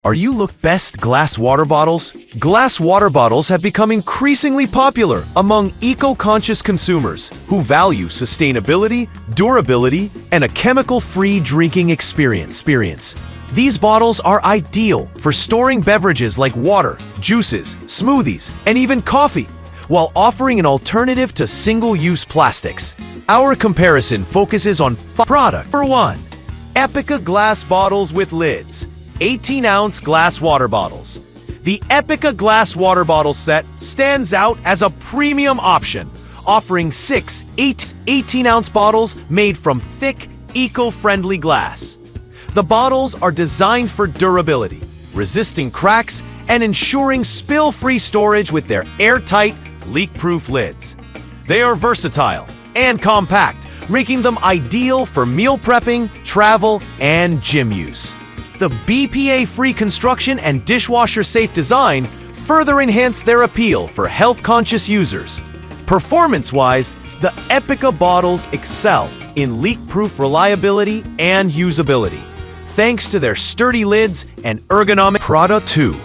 Are you look best glass water bottles? Glass water bottles have become increasingly popular among eco-conscious consumers who value sustainability, durability, and a chemical-free drinking experience. These bottles are ideal for storing beverages like water, juices, smoothies, and even coffee, while offering an alternative to single-use plastics. Our comparison focuses on product. Number 1. Epica glass bottles with lids. 18-ounce glass water bottles. The Epica glass water bottle set stands out as a premium option, offering 6 18-ounce bottles made from thick, eco-friendly glass. The bottles are designed for durability, resisting cracks, and ensuring spill-free storage with their airtight, leak-proof lids. They are versatile and compact, making them ideal for meal prepping, travel, and gym use. The BPA-free construction and dishwasher-safe design further enhance their appeal for health-conscious users. Performance-wise, the Epica bottles excel in leak-proof reliability and usability, thanks to their sturdy lids and ergonomic. Product 2.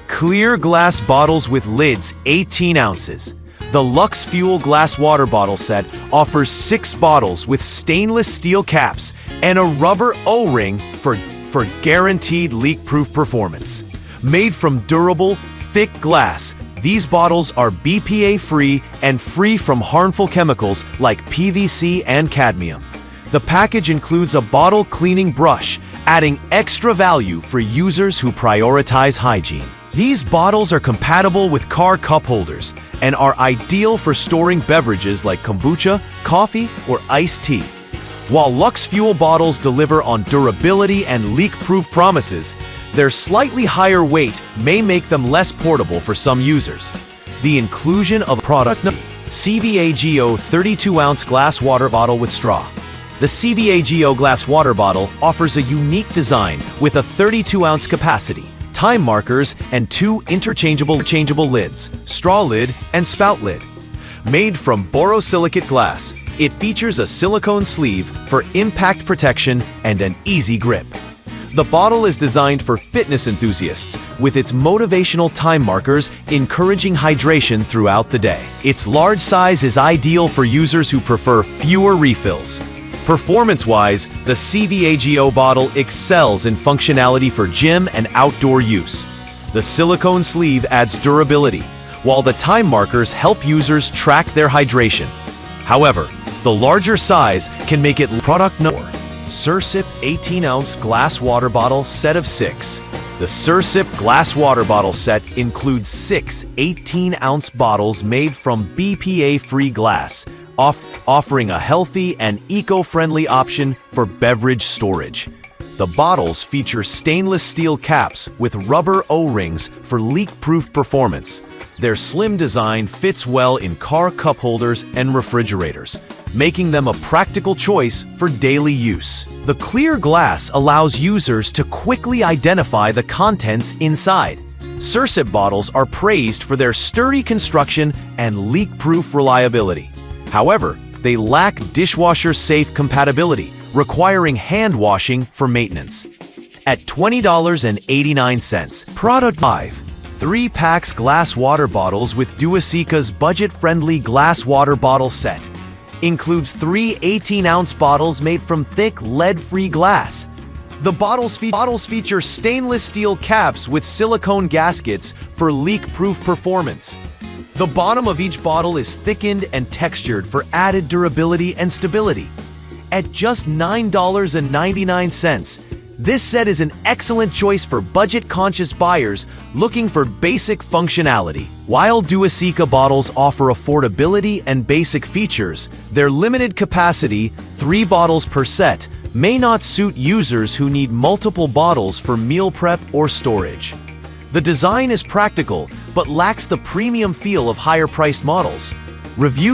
Clear glass bottles with lids 18 ounces. The Lux Fuel glass water bottle set offers 6 bottles with stainless steel caps and a rubber O-ring for guaranteed leak-proof performance. Made from durable, thick glass, these bottles are BPA-free and free from harmful chemicals like PVC and cadmium. The package includes a bottle cleaning brush, adding extra value for users who prioritize hygiene. These bottles are compatible with car cup holders and are ideal for storing beverages like kombucha, coffee, or iced tea. While Lux Fuel bottles deliver on durability and leak-proof promises, their slightly higher weight may make them less portable for some users. The inclusion of product CVAGO 32-ounce glass water bottle with straw. The CVAGO glass water bottle offers a unique design with a 32-ounce capacity, time markers, and 2 interchangeable lids, straw lid and spout lid. Made from borosilicate glass, it features a silicone sleeve for impact protection and an easy grip. The bottle is designed for fitness enthusiasts, with its motivational time markers encouraging hydration throughout the day. Its large size is ideal for users who prefer fewer refills. Performance-wise, the CVAGO bottle excels in functionality for gym and outdoor use. The silicone sleeve adds durability, while the time markers help users track their hydration. However, the larger size can make it product number. Sursip 18-ounce glass water bottle set of 6. The Sursip glass water bottle set includes 6 18-ounce bottles made from BPA-free glass, offering a healthy and eco-friendly option for beverage storage. The bottles feature stainless steel caps with rubber O-rings for leak-proof performance. Their slim design fits well in car cup holders and refrigerators, making them a practical choice for daily use. The clear glass allows users to quickly identify the contents inside. Sursip bottles are praised for their sturdy construction and leak-proof reliability. However, they lack dishwasher-safe compatibility, requiring hand washing for maintenance. At $20.89, Product 5. 3 packs glass water bottles with Duasica's budget-friendly glass water bottle set. Includes 3 18-ounce bottles made from thick, lead-free glass. The bottles feature stainless steel caps with silicone gaskets for leak-proof performance. The bottom of each bottle is thickened and textured for added durability and stability. At just $9.99, this set is an excellent choice for budget-conscious buyers looking for basic functionality. While Duasica bottles offer affordability and basic features, their limited capacity, 3 bottles per set, may not suit users who need multiple bottles for meal prep or storage. The design is practical, but lacks the premium feel of higher-priced models. Review